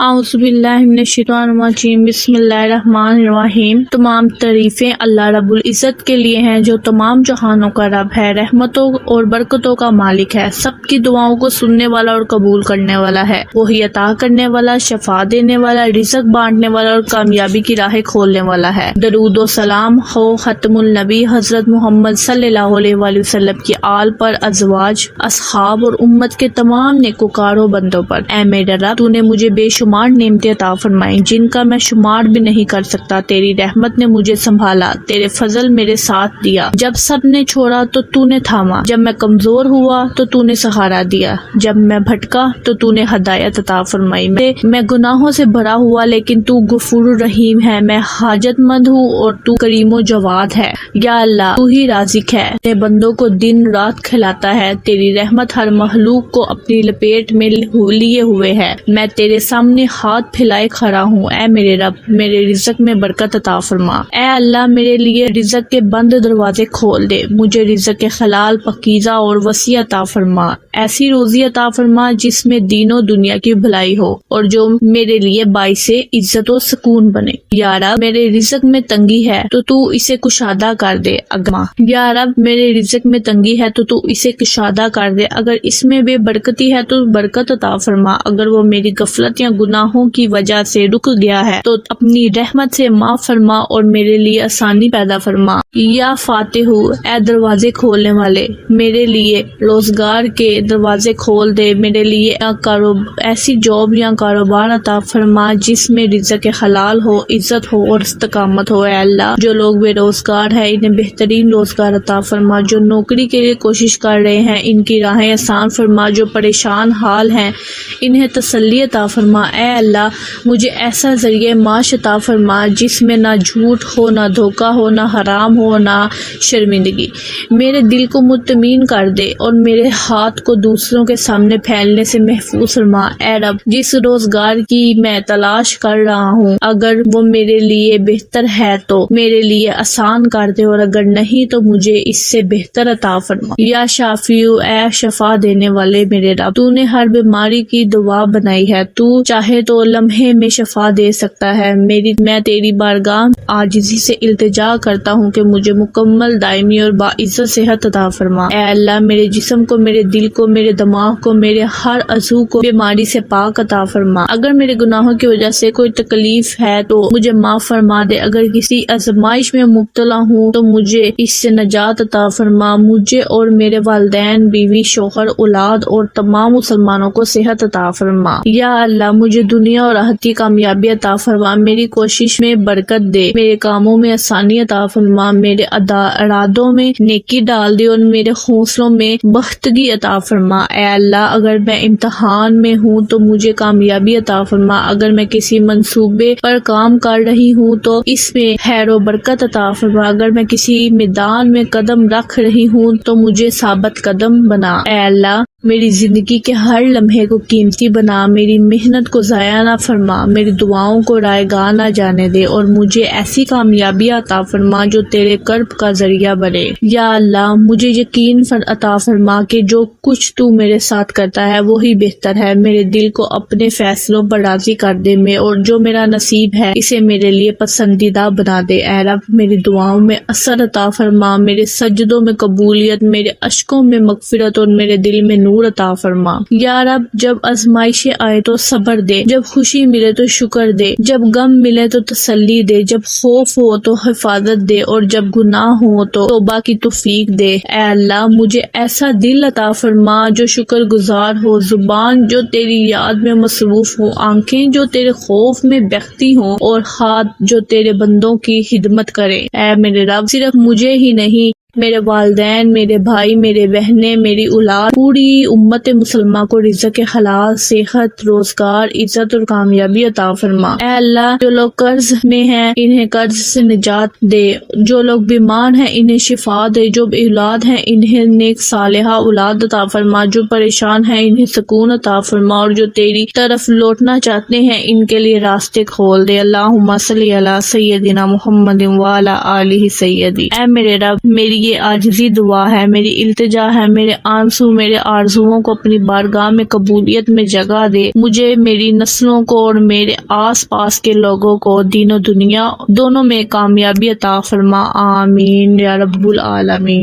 اعوذ باللہ من الشیطان الرجیم، بسم اللہ الرحمن الرحیم۔ تمام تعریفیں اللہ رب العزت کے لیے ہیں جو تمام جہانوں کا رب ہے، رحمتوں اور برکتوں کا مالک ہے، سب کی دعاؤں کو سننے والا اور قبول کرنے والا ہے، وہی عطا کرنے والا، شفا دینے والا، رزق بانٹنے والا اور کامیابی کی راہیں کھولنے والا ہے۔ درود و سلام ہو ختم النبی حضرت محمد صلی اللہ علیہ وآلہ وسلم کی آل پر، ازواج، اصحاب اور امت کے تمام نیکوکاروں بندوں پر۔ اے میرے رب، تو نے مجھے بے شمار نعمتیں عطا فرمائیں جن کا میں شمار بھی نہیں کر سکتا۔ تیری رحمت نے مجھے سنبھالا، تیرے فضل میرے ساتھ دیا، جب سب نے چھوڑا تو تو نے تھاما، جب میں کمزور ہوا تو تو نے سہارا دیا، جب میں بھٹکا تو تو نے ہدایت عطا فرمائی۔ میں گناہوں سے بھرا ہوا لیکن تو غفور الرحیم ہے، میں حاجت مند ہوں اور تو کریم و جواد ہے۔ یا اللہ، تو ہی رازق ہے، اپنے بندوں کو دن رات کھلاتا ہے، تیری رحمت ہر مخلوق کو اپنی لپیٹ میں لیے ہوئے ہے۔ میں تیرے سامنے ہاتھ پھیلائے کھڑا ہوں، اے میرے رب، میرے رزق میں برکت عطا فرما۔ اے اللہ، میرے لیے رزق کے بند دروازے کھول دے، مجھے رزق کے حلال، پاکیزہ اور وسیع عطا فرما۔ ایسی روزی عطا فرما جس میں دین و دنیا کی بھلائی ہو اور جو میرے لیے باعث عزت و سکون بنے۔ یا رب، میرے رزق میں تنگی ہے تو اسے کشادہ کر دے۔ یا رب، میرے رزق میں تنگی ہے تو اسے کشادہ کر دے، اگر اس میں بے برکتی ہے تو برکت عطا فرما، اگر وہ میری غفلت یا گناہوں کی وجہ سے رک گیا ہے تو اپنی رحمت سے معاف فرما اور میرے لیے آسانی پیدا فرما۔ یا فاتح، اے دروازے کھولنے والے، میرے لیے روزگار کے دروازے کھول دے، میرے لیے ایسی جاب یا کاروبار عطا فرما جس میں رزق حلال ہو، عزت ہو اور استقامت ہو۔ اے اللہ، جو لوگ بے روزگار ہیں انہیں بہترین روزگار عطا فرما، جو نوکری کے لیے کوشش کر رہے ہیں ان کی راہیں آسان فرما، جو پریشان حال ہیں انہیں تسلی عطا فرما۔ اے اللہ، مجھے ایسا ذریعہ معاش عطا فرما جس میں نہ جھوٹ ہو، نہ دھوکہ ہو، نہ حرام ہو، نہ شرمندگی۔ میرے دل کو مطمئن کر دے اور میرے ہاتھ کو دوسروں کے سامنے پھیلنے سے محفوظ فرما۔ اے رب، جس روزگار کی میں تلاش کر رہا ہوں اگر وہ میرے لیے بہتر ہے تو میرے لیے آسان کر دے، اور اگر نہیں تو مجھے اس سے بہتر عطا فرما۔ یا شافیو، اے شفا دینے والے میرے رب، تو نے ہر بیماری کی دوا بنائی ہے، تو چاہے تو لمحے میں شفا دے سکتا ہے۔ میں تیری بارگاہ عاجزی سے التجا کرتا ہوں کہ مجھے مکمل، دائمی اور باعزت صحت عطا فرما۔ اے اللہ، میرے جسم کو، میرے دل کو، میرے دماغ کو، میرے ہر عضو کو بیماری سے پاک عطا فرما۔ اگر میرے گناہوں کی وجہ سے کوئی تکلیف ہے تو مجھے معاف فرما دے، اگر کسی آزمائش میں مبتلا ہوں تو مجھے اس سے نجات عطا فرما۔ مجھے اور میرے والدین، بیوی، شوہر، اولاد اور تمام مسلمانوں کو صحت عطا فرما۔ یا اللہ، مجھے دنیا اور آخرت کی کامیابی عطا فرما، میری کوشش میں برکت دے، میرے کاموں میں آسانی عطا فرما، میرے ارادوں میں نیکی ڈال دے اور میرے حوصلوں میں بختگی عطا فرما۔ اے اللہ، اگر میں امتحان میں ہوں تو مجھے کامیابی عطا فرما، اگر میں کسی منصوبے پر کام کر رہی ہوں تو اس میں خیر و برکت عطا فرما، اگر میں کسی میدان میں قدم رکھ رہی ہوں تو مجھے ثابت قدم بنا۔ اے اللہ، میری زندگی کے ہر لمحے کو قیمتی بنا، میری محنت کو ضائع نہ فرما، میری دعاؤں کو رائے گاہ نہ جانے دے اور مجھے ایسی کامیابی عطا فرما جو تیرے کرب کا ذریعہ بنے۔ یا اللہ، مجھے یقین عطا فرما کہ جو کچھ تو میرے ساتھ کرتا ہے وہی بہتر ہے، میرے دل کو اپنے فیصلوں پر راضی کر دے اور جو میرا نصیب ہے اسے میرے لیے پسندیدہ بنا دے۔ اے رب، میری دعاؤں میں اثر عطا فرما، میرے سجدوں میں قبولیت، میرے اشکوں میں مغفرت اور میرے دل میں نور عطا فرما۔ یا رب، جب آزمائشیں آئے تو صبر دے، جب خوشی ملے تو شکر دے، جب غم ملے تو تسلی دے، جب خوف ہو تو حفاظت دے اور جب گناہ ہو تو توبہ کی توفیق دے۔ اے اللہ، مجھے ایسا دل عطا فرما جو شکر گزار ہو، زبان جو تیری یاد میں مصروف ہو، آنکھیں جو تیرے خوف میں بہتی ہوں اور ہاتھ جو تیرے بندوں کی خدمت کرے۔ اے میرے رب، صرف مجھے ہی نہیں، میرے والدین، میرے بھائی، میرے بہنیں، میری اولاد، پوری امت مسلمہ کو رزق حلال، صحت، روزگار، عزت اور کامیابی عطا فرما۔ اے اللہ، جو لوگ قرض میں ہیں انہیں قرض سے نجات دے، جو لوگ بیمار ہیں انہیں شفا دے، جو اولاد ہیں انہیں نیک صالحہ اولاد عطا فرما، جو پریشان ہیں انہیں سکون عطا فرما، اور جو تیری طرف لوٹنا چاہتے ہیں ان کے لیے راستے کھول دے۔ اللہم صلی علی سیدنا محمد وعلی آلہ سیدی۔ اے میرے رب، میری یہ عاجزی دعا ہے، میری التجا ہے، میرے آنسو میرے آرزوؤں کو اپنی بارگاہ میں قبولیت میں جگہ دے، مجھے، میری نسلوں کو اور میرے آس پاس کے لوگوں کو دین و دنیا دونوں میں کامیابی عطا فرما، آمین یا رب العالمین۔